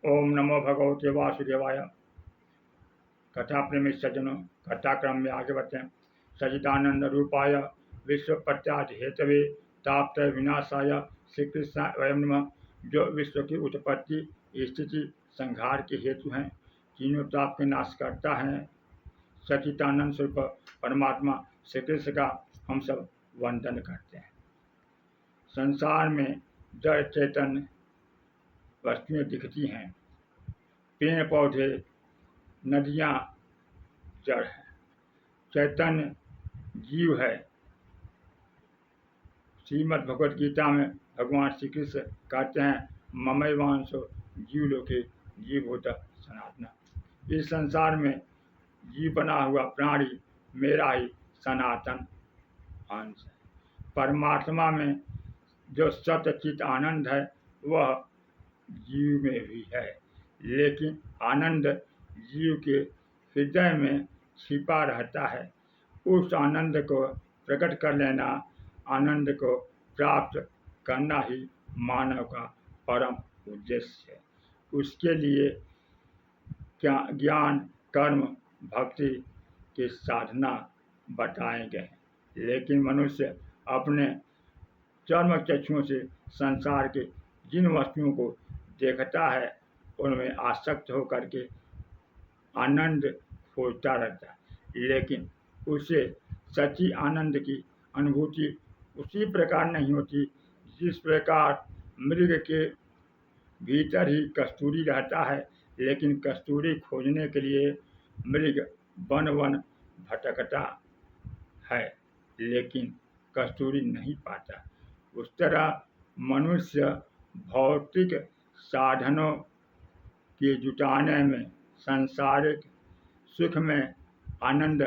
ओम नमो भगवते वासुदेवाय। कथा प्रेमी सज्जनों, कथाक्रम में आगे बढ़ते हैं। सचिदानंद रूपाय विश्व प्रत्याद हेतवे ताप्त विनाशाय श्री कृष्ण वयम नमः। जो विश्व की उत्पत्ति, स्थिति, संहार के हेतु हैं, तीनों ताप के नाश करता है, सचिदानंद स्वरूप परमात्मा श्री कृष्ण का हम सब वंदन करते हैं। संसार में जड़ चैतन्य वस्तुएं दिखती हैं, पेड़ पौधे, नदियाँ जड़ है, चैतन्य जीव है। श्रीमद् भगवद गीता में भगवान श्री कृष्ण कहते हैं, ममैवांशो जीव लोके जीवभूत सनातन। इस संसार में जीव बना हुआ प्राणी मेरा ही सनातन अंश है। परमात्मा में जो सतचित आनंद है वह जीव में भी है, लेकिन आनंद जीव के हृदय में छिपा रहता है। उस आनंद को प्रकट कर लेना, आनंद को प्राप्त करना ही मानव का परम उद्देश्य है। उसके लिए ज्ञान, कर्म, भक्ति की साधना बताए गए हैं, लेकिन मनुष्य अपने चर्म चक्षुओं से संसार के जिन वस्तुओं को देखता है उनमें आसक्त होकर के आनंद खोजता रहता है, लेकिन उसे सच्ची आनंद की अनुभूति उसी प्रकार नहीं होती जिस प्रकार मृग के भीतर ही कस्तूरी रहता है, लेकिन कस्तूरी खोजने के लिए मृग वन वन भटकता है, लेकिन कस्तूरी नहीं पाता। उस तरह मनुष्य भौतिक साधनों के जुटाने में, सांसारिक सुख में आनंद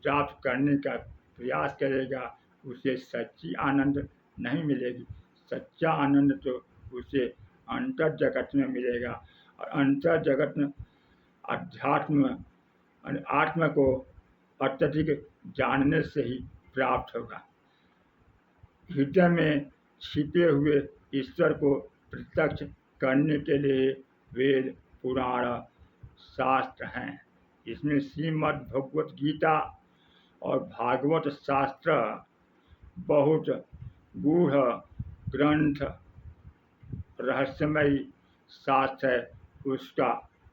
प्राप्त करने का प्रयास करेगा, उसे सच्ची आनंद नहीं मिलेगी। सच्चा आनंद तो उसे अंतर जगत में मिलेगा, और अंतर जगत में अध्यात्म आत्मा को अत्यधिक जानने से ही प्राप्त होगा। हृदय में छिपे हुए ईश्वर को प्रत्यक्ष करने के लिए वेद, पुराण, शास्त्र हैं। इसमें श्रीमद् भगवत गीता और भागवत शास्त्र बहुत गूढ़ ग्रंथ, रहस्यमयी शास्त्र है, उसका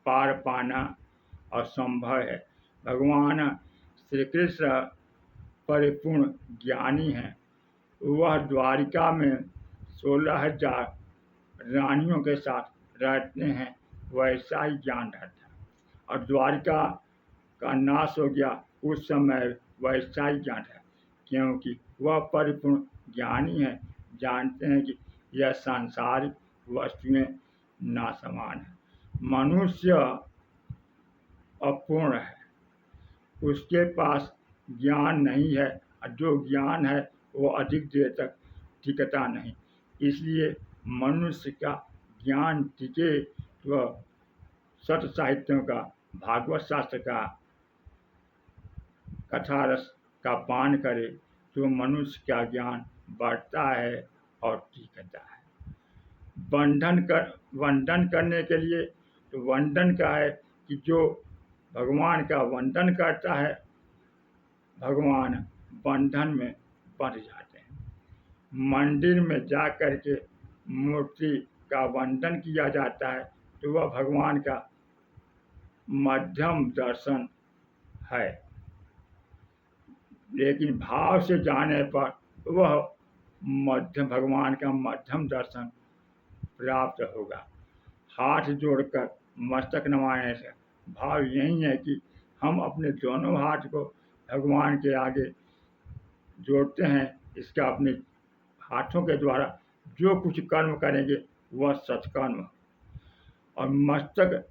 पार पाना असंभव है। भगवान श्री कृष्ण परिपूर्ण ज्ञानी हैं। वह द्वारिका में 16,000 रानियों के साथ रहते हैं, वैसा ही ज्ञान रहता है। और द्वारिका का नाश हो गया उस समय वैसा ही ज्ञान है, क्योंकि वह परिपूर्ण ज्ञानी है, जानते हैं कि यह सांसारिक वस्तुएं नासमान है। मनुष्य अपूर्ण है, उसके पास ज्ञान नहीं है, और जो ज्ञान है वो अधिक देर तक टिकता नहीं। इसलिए मनुष्य का ज्ञान टिके तो सत साहित्यों का, भागवत शास्त्र का, कथा रस का पान करे तो मनुष्य का ज्ञान बढ़ता है और टिकता है। वंदन करने के लिए तो वंदन का है कि जो भगवान का वंदन करता है, भगवान बंधन में बंध जाते हैं। मंदिर में जा कर के मूर्ति का वंदन किया जाता है तो वह भगवान का मध्यम दर्शन है, लेकिन भाव से जाने पर वह भगवान का मध्यम दर्शन प्राप्त होगा। हाथ जोड़कर मस्तक नवाने से भाव यही है कि हम अपने दोनों हाथ को भगवान के आगे जोड़ते हैं। इसका अपने हाथों के द्वारा जो कुछ कर्म करेंगे वह सत्कर्म। और मस्तक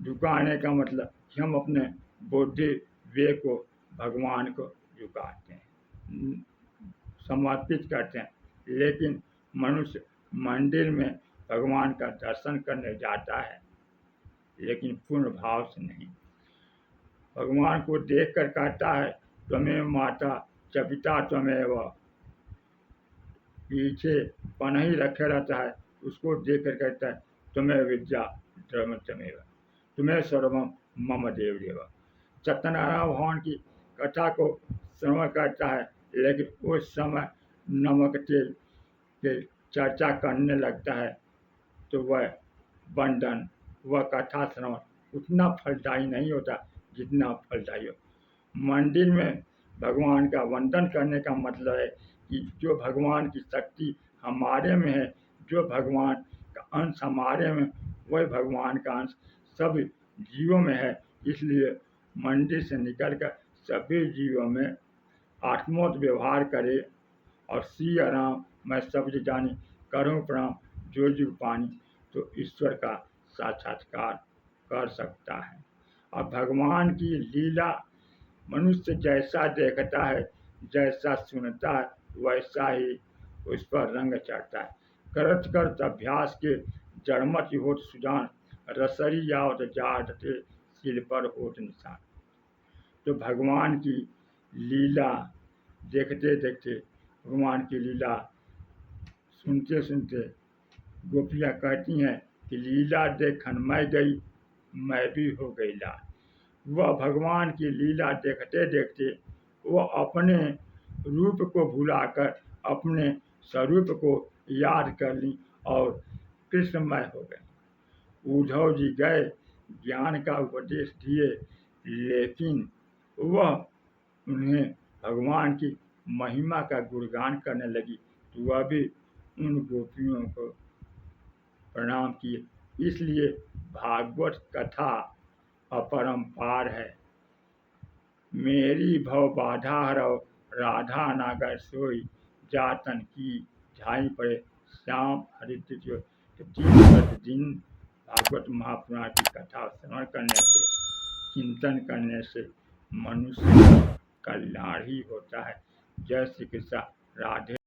झुकाने का मतलब कि हम अपने बुद्धि विवेक को भगवान को झुकाते हैं, समर्पित करते हैं। लेकिन मनुष्य मंदिर में भगवान का दर्शन करने जाता है, लेकिन पूर्ण भाव से नहीं। भगवान को देख कर कहता है, त्वमेव माता च पिता त्वमेव। पीछे पनही रखे रहता है, उसको देख कर कहता है, त्वमेव विद्या द्रमत्यमेव तुम्हें सर्वम मम देव देव। सत्यनारायण भगवान की कथा को श्रवण करता है, लेकिन उस समय नमक तेल के चर्चा करने लगता है तो वह बंधन, वह कथा श्रवण उतना फलदायी नहीं होता जितना फलदायी हो। मंदिर में भगवान का वंदन करने का मतलब है कि जो भगवान की शक्ति हमारे में है, जो भगवान का अंश हमारे में, वही भगवान का अंश सभी जीवों में है। इसलिए मंदिर से निकलकर सभी जीवों में आत्मोत व्यवहार करे और सिया राम मैं सब जानी करूँ प्रणाम जो जीव पानी, तो ईश्वर का साक्षात्कार कर सकता है। और भगवान की लीला मनुष्य जैसा देखता है, जैसा सुनता है, वैसा ही उस पर रंग चढ़ता है। करत करत अभ्यास के जड़मत होत सुजान, रसरी आवत जाते सिर पर होत निशान। तो भगवान की लीला देखते देखते, भगवान की लीला सुनते सुनते गोपियाँ कहती हैं कि लीला देखन मैं गई, मैं भी हो गई लाल। वह भगवान की लीला देखते देखते वह अपने रूप को भुलाकर अपने स्वरूप को याद कर ली और कृष्णमय हो गए। उद्धव जी गए, ज्ञान का उपदेश दिए, लेकिन वह उन्हें भगवान की महिमा का गुणगान करने लगी, तो वह भी उन गोपियों को प्रणाम किए। इसलिए भागवत कथा अपरंपार है। मेरी भव बाधा हरव राधा नागर सोई, जातन की झाई पड़े श्याम हरिद्र जो। तो दिन प्रतिदिन भागवत महापुराण की कथा श्रवण करने से, चिंतन करने से मनुष्य का कल्याण ही होता है। जय श्री कृष्ण। राधे।